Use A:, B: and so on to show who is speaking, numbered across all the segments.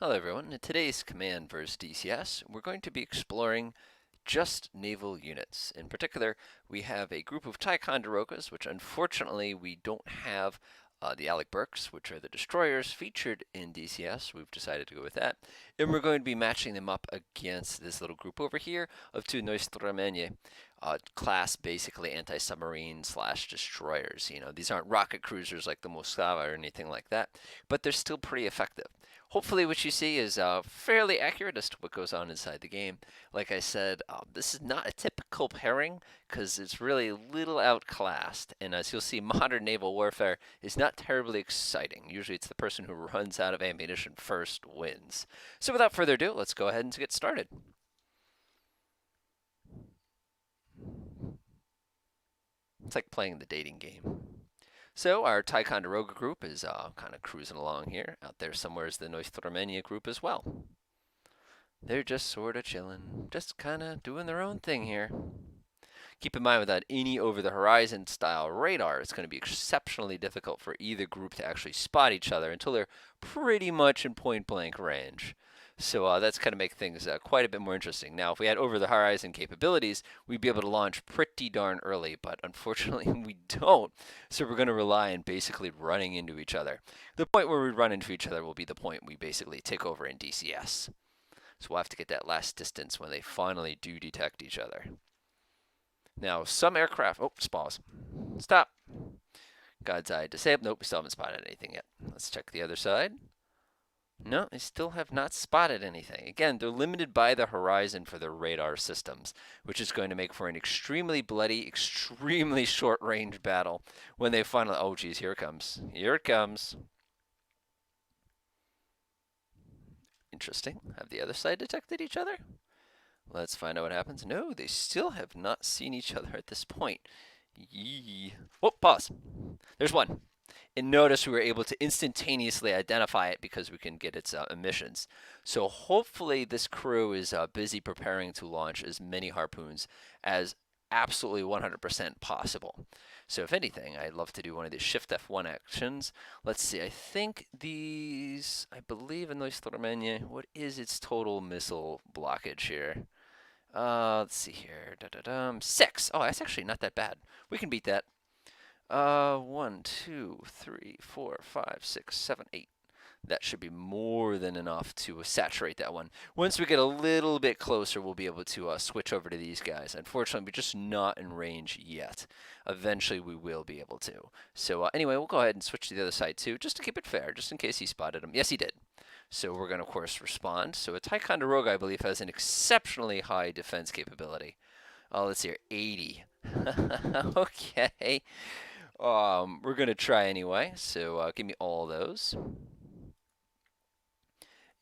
A: Hello everyone, in today's Command vs. DCS, we're going to be exploring just naval units. In particular, we have a group of Ticonderogas, which unfortunately we don't have the Alec Burks, which are the destroyers featured in DCS. We've decided to go with that. And we're going to be matching them up against this little group over here of two Nostromonie class, basically anti-submarine slash destroyers. You know, these aren't rocket cruisers like the Moskva or anything like that, but they're still pretty effective. Hopefully what you see is fairly accurate as to what goes on inside the game. Like I said, this is not a typical pairing because it's really a little outclassed. And as you'll see, modern naval warfare is not terribly exciting. Usually it's the person who runs out of ammunition first wins. So without further ado, let's go ahead and get started. It's like playing the dating game. So our Ticonderoga group is kind of cruising along here. Out there somewhere is the Nostromonie group as well. They're just sort of chilling, just kind of doing their own thing here. Keep in mind, without any over-the-horizon style radar, it's going to be exceptionally difficult for either group to actually spot each other until they're pretty much in point-blank range. So that's going to make things quite a bit more interesting. Now, if we had over-the-horizon capabilities, we'd be able to launch pretty darn early, but unfortunately we don't. So we're going to rely on basically running into each other. The point where we run into each other will be the point we basically take over in DCS. So we'll have to get that last distance when they finally do detect each other. Now, some aircraft... Oh, pause. Stop. God's eye disabled. Nope, we still haven't spotted anything yet. Let's check the other side. No, they still have not spotted anything. Again, they're limited by the horizon for their radar systems, which is going to make for an extremely bloody, extremely short-range battle when they finally... Oh, geez, here it comes. Here it comes. Interesting. Have the other side detected each other? Let's find out what happens. No, they still have not seen each other at this point. Yee. Oh, pause. There's one. And notice we were able to instantaneously identify it because we can get its emissions. So hopefully this crew is busy preparing to launch as many harpoons as absolutely 100% possible. So if anything, I'd love to do one of these Shift F1 actions. Let's see, I think these, I believe in Nostromonie, what is its total missile blockage here? Let's see here. 6. Oh, that's actually not that bad. We can beat that. 1, 2, 3, 4, 5, 6, 7, 8. That should be more than enough to saturate that one. Once we get a little bit closer, we'll be able to switch over to these guys. Unfortunately, we're just not in range yet. Eventually, we will be able to. So anyway, we'll go ahead and switch to the other side too, just to keep it fair, just in case he spotted him. Yes, he did. So we're going to, of course, respond. So a Ticonderoga, I believe, has an exceptionally high defense capability. Let's see here, 80. Okay. We're going to try anyway. So give me all those.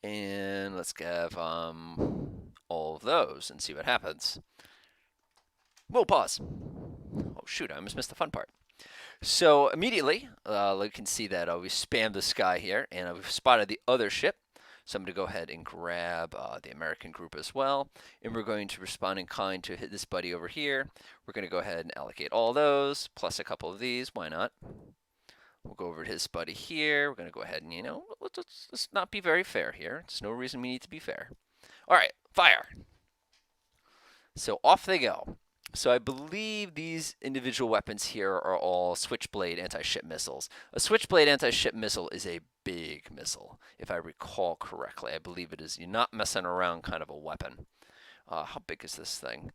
A: And let's have all of those and see what happens. Whoa, pause. Oh, shoot, I almost missed the fun part. So immediately, you can see that we spammed the sky here, and we've spotted the other ship. So I'm going to go ahead and grab the American group as well. And we're going to respond in kind to hit this buddy over here. We're going to go ahead and allocate all those, plus a couple of these. Why not? We'll go over to his buddy here. We're going to go ahead and, you know, let's not be very fair here. There's no reason we need to be fair. All right, fire. So off they go. So I believe these individual weapons here are all Switchblade anti-ship missiles. A Switchblade anti-ship missile is a big missile, if I recall correctly. I believe it is. You're not messing around kind of a weapon. How big is this thing?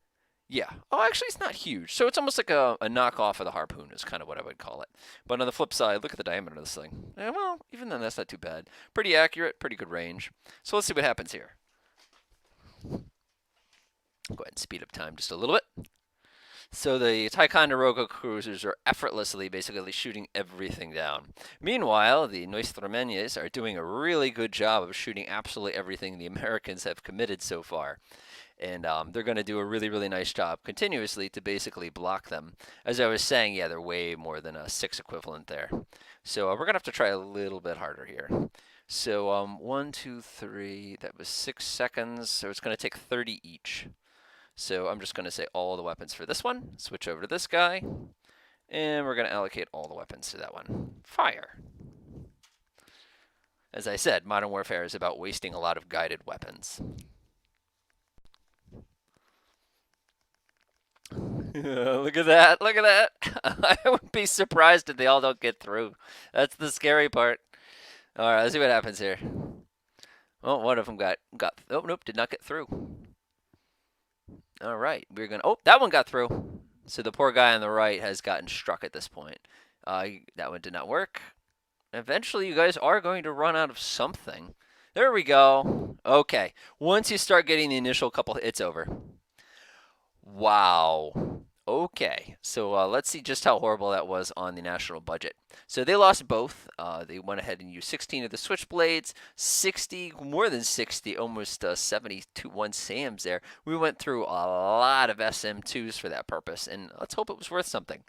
A: Yeah. Oh, actually, it's not huge. So it's almost like a knockoff of the harpoon is kind of what I would call it. But on the flip side, look at the diameter of this thing. Well, even then, that's not too bad. Pretty accurate, pretty good range. So let's see what happens here. Go ahead and speed up time just a little bit. So the Ticonderoga cruisers are effortlessly basically shooting everything down. Meanwhile, the Nostromonie are doing a really good job of shooting absolutely everything the Americans have committed so far. And they're going to do a really, really nice job continuously to basically block them. As I was saying, yeah, they're way more than a 6 equivalent there. So we're going to have to try a little bit harder here. So 1, 2, 3, that was 6 seconds. So it's going to take 30 each. So I'm just going to say all the weapons for this one. Switch over to this guy. And we're going to allocate all the weapons to that one. Fire. As I said, Modern Warfare is about wasting a lot of guided weapons. Look at that. Look at that. I would be surprised if they all don't get through. That's the scary part. All right, let's see what happens here. Oh, one of them got. Oh, nope, did not get through. All right, we're gonna. Oh, that one got through. So the poor guy on the right has gotten struck at this point. That one did not work. Eventually, you guys are going to run out of something. There we go. Okay, once you start getting the initial couple, it's over. Wow. Okay, so let's see just how horrible that was on the national budget. So they lost both. They went ahead and used 16 of the Switchblades, 60, more than 60, almost 71 SAMs there. We went through a lot of SM2s for that purpose, and let's hope it was worth something.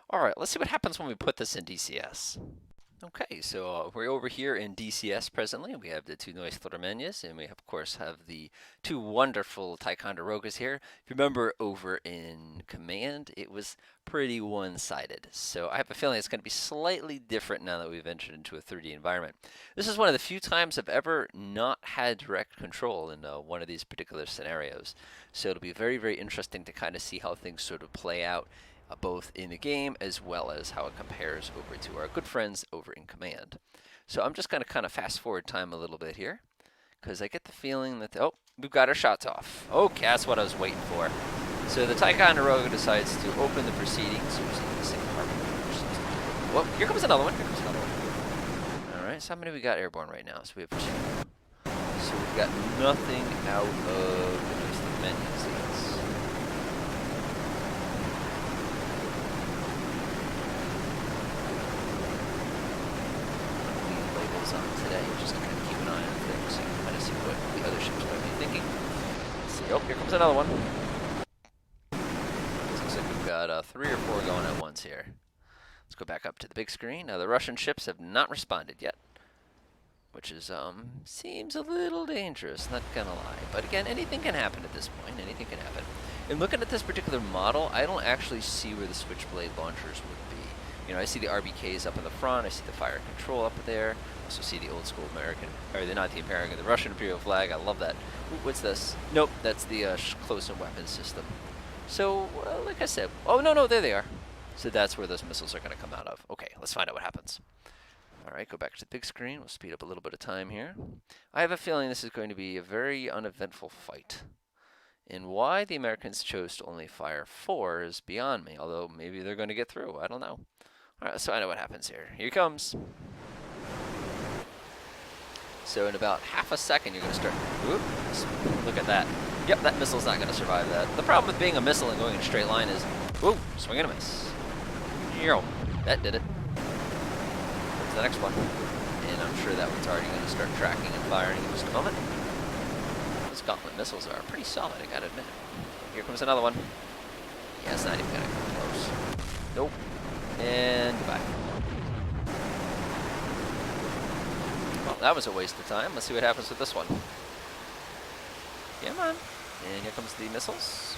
A: All right, let's see what happens when we put this in DCS. Okay, so we're over here in DCS presently. We have the two Noise Flormenias, and we of course have the two wonderful Ticonderogas here. If you remember over in Command, it was pretty one-sided. So I have a feeling it's going to be slightly different now that we've entered into a 3D environment. This is one of the few times I've ever not had direct control in one of these particular scenarios. So it'll be very, very interesting to kind of see how things sort of play out both in the game as well as how it compares over to our good friends over in Command. So I'm just going to kind of fast forward time a little bit here because I get the feeling that, oh, we've got our shots off. Okay, that's what I was waiting for. So the Ticonderoga decides to open the proceedings using the same carbon. Well, here comes another one. Here comes another one. All right, so how many we got airborne right now? So we have 2. So we've got nothing out of the menus. On today, just to kind of keep an eye on things, so you can kind of see what the other ships might be thinking. Let's see. Oh, here comes another one. Looks like we've got 3 or 4 going at once here. Let's go back up to the big screen. Now the Russian ships have not responded yet, which is seems a little dangerous, not gonna lie. But again, anything can happen at this point. Anything can happen. And looking at this particular model, I don't actually see where the Switchblade launchers would be. You know, I see the RBKs up in the front. I see the fire control up there. I also see the old school American, or not the American, the Russian Imperial flag. I love that. Ooh, what's this? Nope, that's the close-in weapon system. So, like I said, oh no, there they are. So that's where those missiles are going to come out of. Okay, let's find out what happens. All right, go back to the big screen. We'll speed up a little bit of time here. I have a feeling this is going to be a very uneventful fight. And why the Americans chose to only fire 4 is beyond me, although maybe they're going to get through. I don't know. All right, so I know what happens here. Here he comes. So in about half a second, you're going to start. Oops, look at that. Yep, that missile's not going to survive that. The problem with being a missile and going in a straight line is, whoa, swing and a miss. That did it. Where's the next one? And I'm sure that one's already going to start tracking and firing in just a moment. Those gauntlet missiles are pretty solid, I got to admit. Here comes another one. Yeah, it's not even going to come close. Nope. And goodbye. Well, that was a waste of time. Let's see what happens with this one. Come on. And here comes the missiles.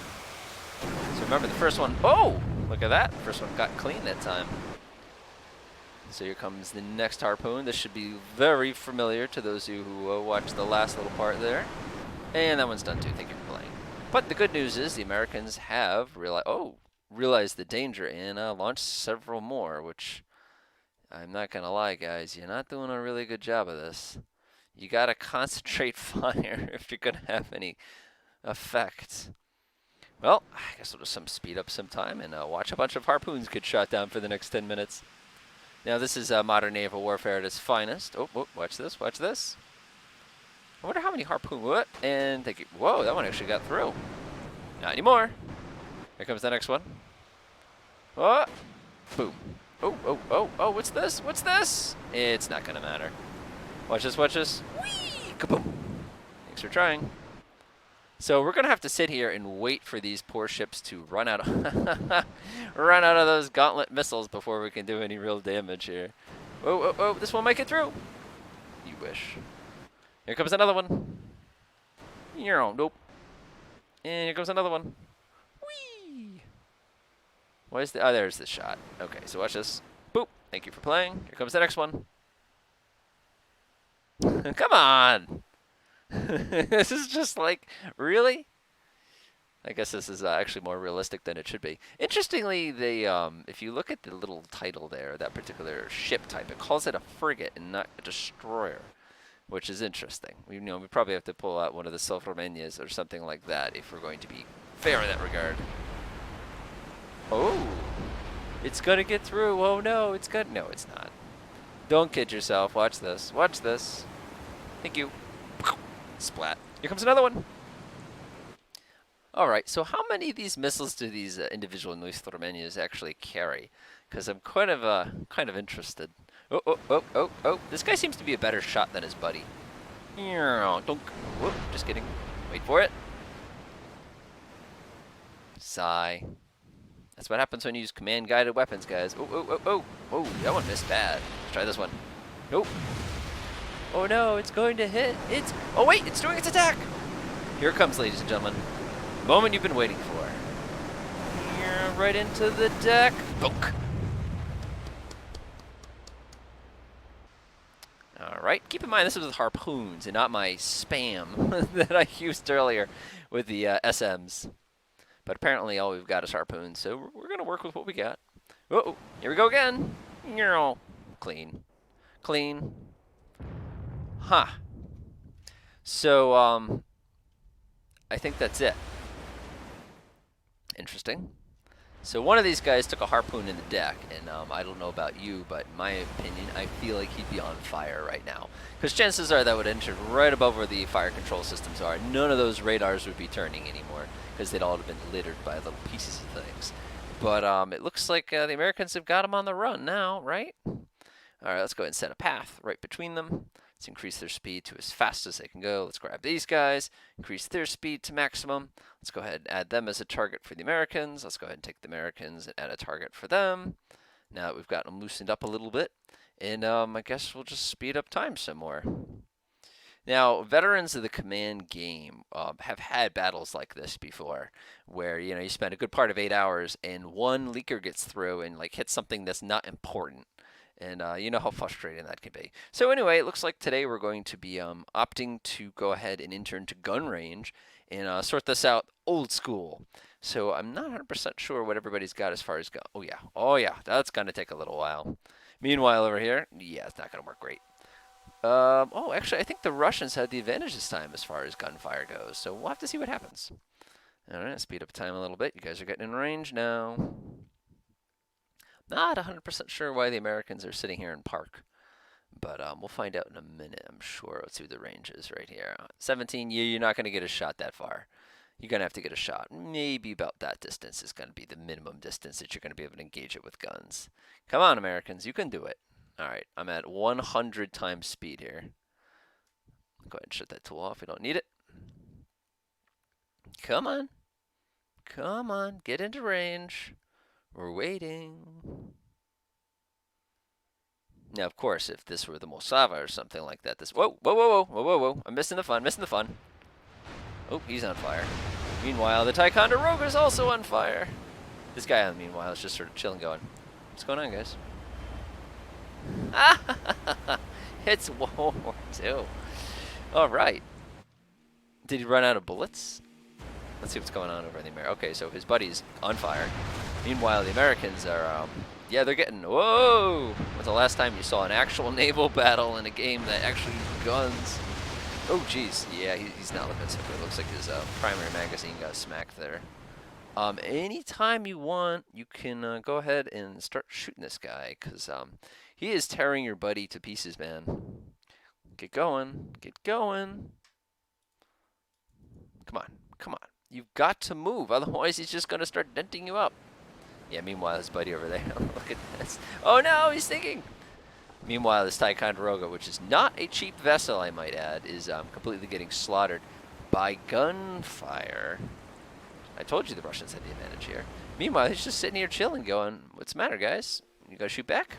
A: So remember the first one. Oh! Look at that. First one got clean that time. So here comes the next harpoon. This should be very familiar to those of you who watched the last little part there. And that one's done too. Thank you for playing. But the good news is the Americans have realized the danger and launched several more, which I'm not going to lie, guys. You're not doing a really good job of this. You got to concentrate fire if you're going to have any effect. Well, I guess we'll just speed up some time and watch a bunch of harpoons get shot down for the next 10 minutes. Now, this is modern naval warfare at its finest. Oh, watch this, watch this. I wonder how many harpoons. What? And thank you. Whoa, that one actually got through. Not anymore. Here comes the next one. Oh, boom. Oh, what's this? What's this? It's not going to matter. Watch this, watch this. Whee! Kaboom. Thanks for trying. So we're going to have to sit here and wait for these poor ships to run out of run out of those gauntlet missiles before we can do any real damage here. Oh, this one might get through. You wish. Here comes another one. Nope. And here comes another one. Whee! Why is the... Oh, there's the shot. Okay, so watch this. Boop. Thank you for playing. Here comes the next one. Come on. This is just like, really? I guess this is actually more realistic than it should be. Interestingly, they if you look at the little title there, that particular ship type, it calls it a frigate and not a destroyer, which is interesting. We probably have to pull out one of the Sofromeñas or something like that if we're going to be fair in that regard. Oh, it's gonna get through. Oh no, it's good. No, it's not. Don't kid yourself. Watch this. Watch this. Thank you. Splat. Here comes another one. All right, so how many of these missiles do these individual Nostromeñas actually carry? Because I'm kind of interested. Oh, oh, oh, oh, oh. This guy seems to be a better shot than his buddy. Dunk. Whoop, just kidding. Wait for it. Sigh. That's what happens when you use command-guided weapons, guys. Oh, oh, oh, oh. Oh, that one missed bad. Let's try this one. Nope. Oh no, it's going to hit. Oh wait, it's doing its attack. Here it comes, ladies and gentlemen. Moment you've been waiting for. Right into the deck. Bonk. All right. Keep in mind this is with harpoons and not my spam that I used earlier with the SMs. But apparently all we've got is harpoons, so we're gonna work with what we got. Uh-oh, here we go again. Clean, clean. Huh. So I think that's it. Interesting. So one of these guys took a harpoon in the deck, and I don't know about you, but in my opinion, I feel like he'd be on fire right now. Because chances are that would enter right above where the fire control systems are. None of those radars would be turning anymore, because they'd all have been littered by little pieces of things. But it looks like the Americans have got them on the run now, right? All right, let's go ahead and set a path right between them. Let's increase their speed to as fast as they can go. Let's grab these guys, increase their speed to maximum. Let's go ahead and add them as a target for the Americans. Let's go ahead and take the Americans and add a target for them. Now that we've got them loosened up a little bit, and I guess we'll just speed up time some more. Now, veterans of the command game have had battles like this before, where you spend a good part of 8 hours and one leaker gets through and hits something that's not important. And you know how frustrating that can be. So anyway, it looks like today we're going to be opting to go ahead and enter into gun range and sort this out old school. So I'm not 100% sure what everybody's got as far as gun. Oh yeah, that's gonna take a little while. Meanwhile over here, yeah, it's not gonna work great. Oh, actually, I think the Russians had the advantage this time as far as gunfire goes. So we'll have to see what happens. All right, speed up time a little bit. You guys are getting in range now. Not 100% sure why the Americans are sitting here in park, but we'll find out in a minute, I'm sure. Let's see what the range is right here. 17, you're not going to get a shot that far. You're going to have to get a shot. Maybe about that distance is going to be the minimum distance that you're going to be able to engage it with guns. Come on, Americans, you can do it. All right, I'm at 100 times speed here. Go ahead and shut that tool off. We don't need it. Come on. Come on, get into range. We're waiting. Now, of course, if this were the Mosava or something like that, this... Whoa, whoa, whoa, whoa, whoa, whoa, whoa. I'm missing the fun, missing the fun. Oh, he's on fire. Meanwhile, the Ticonderoga is also on fire. This guy, meanwhile, is just sort of chilling going, what's going on, guys? It's World War II. All right. Did he run out of bullets? Let's see what's going on over in the America. Okay, so his buddy's on fire. Meanwhile, the Americans are, yeah, they're getting, whoa! When's the last time you saw an actual naval battle in a game that actually used guns? Oh, geez. Yeah, he's not looking so good. Looks like his primary magazine got smacked there. Anytime you want, you can go ahead and start shooting this guy, because he is tearing your buddy to pieces, man. Get going. Get going. Come on. Come on. You've got to move, otherwise he's just going to start denting you up. Yeah, meanwhile, his buddy over there, look at this. Oh no, he's sinking! Meanwhile, this Ticonderoga, which is not a cheap vessel, I might add, is completely getting slaughtered by gunfire. I told you the Russians had the advantage here. Meanwhile, he's just sitting here chilling, going, what's the matter, guys? You gonna shoot back?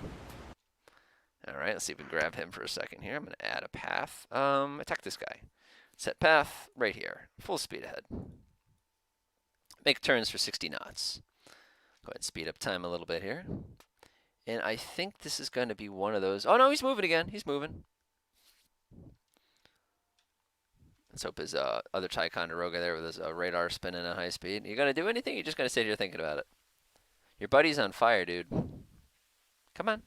A: Alright, let's see if we can grab him for a second here. I'm going to add a path. Attack this guy. Set path right here. Full speed ahead. Make turns for 60 knots. Go ahead and speed up time a little bit here. And I think this is going to be one of those. Oh, no, he's moving again. He's moving. Let's hope his other Ticonderoga there with his radar spinning at high speed. You gonna do anything? Or you just gonna sit here thinking about it? Your buddy's on fire, dude. Come on.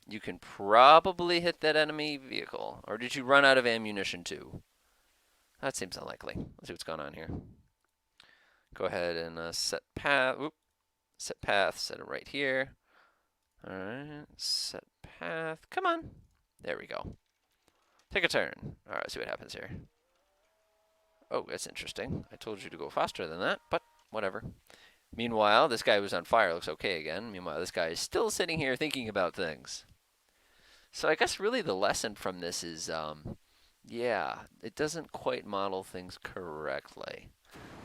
A: You can probably hit that enemy vehicle. Or did you run out of ammunition too? That seems unlikely. Let's see what's going on here. Go ahead and set path. Oop. Set path. Set it right here. All right. Set path. Come on. There we go. Take a turn. All right. Let's see what happens here. Oh, that's interesting. I told you to go faster than that, but whatever. Meanwhile, this guy who's on fire looks okay again. Meanwhile, this guy is still sitting here thinking about things. So I guess really the lesson from this is, yeah, it doesn't quite model things correctly.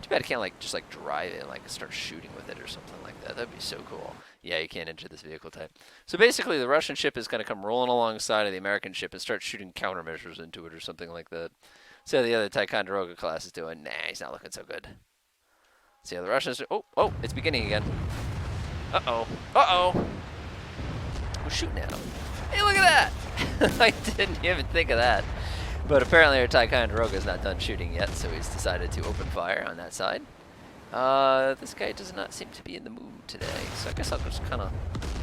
A: Too bad I can't like just like drive it and like start shooting with it or something like that. That'd be so cool. Yeah, you can't enter this vehicle type. So basically, the Russian ship is going to come rolling alongside of the American ship and start shooting countermeasures into it or something like that. See how the other Ticonderoga class is doing. Nah, he's not looking so good. See how the Russians do. Oh, it's beginning again. Uh-oh. Who's shooting at him? Hey, look at that! I didn't even think of that. But apparently our Ticonderoga is not done shooting yet, so he's decided to open fire on that side. This guy does not seem to be in the mood today, so I guess I'll just kind of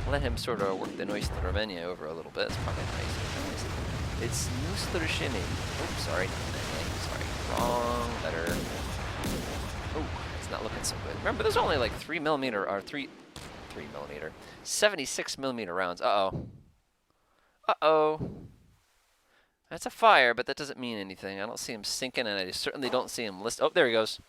A: let him sort of work the Nostlermenia over a little bit. It's probably nice. It's Nostlershimi. Oh, sorry. Sorry. Wrong letter. Oh, it's not looking so good. Remember, there's only like 76mm rounds. Uh-oh. That's a fire, but that doesn't mean anything. I don't see him sinking, and I certainly don't see him list. Oh, there he goes.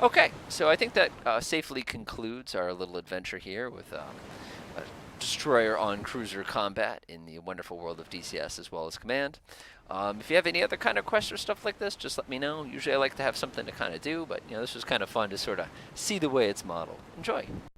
A: Okay, so I think that safely concludes our little adventure here with a destroyer on cruiser combat in the wonderful world of DCS as well as Command. If you have any other kind of quests or stuff like this, just let me know. Usually I like to have something to kind of do, but you know, this was kind of fun to sort of see the way it's modeled. Enjoy.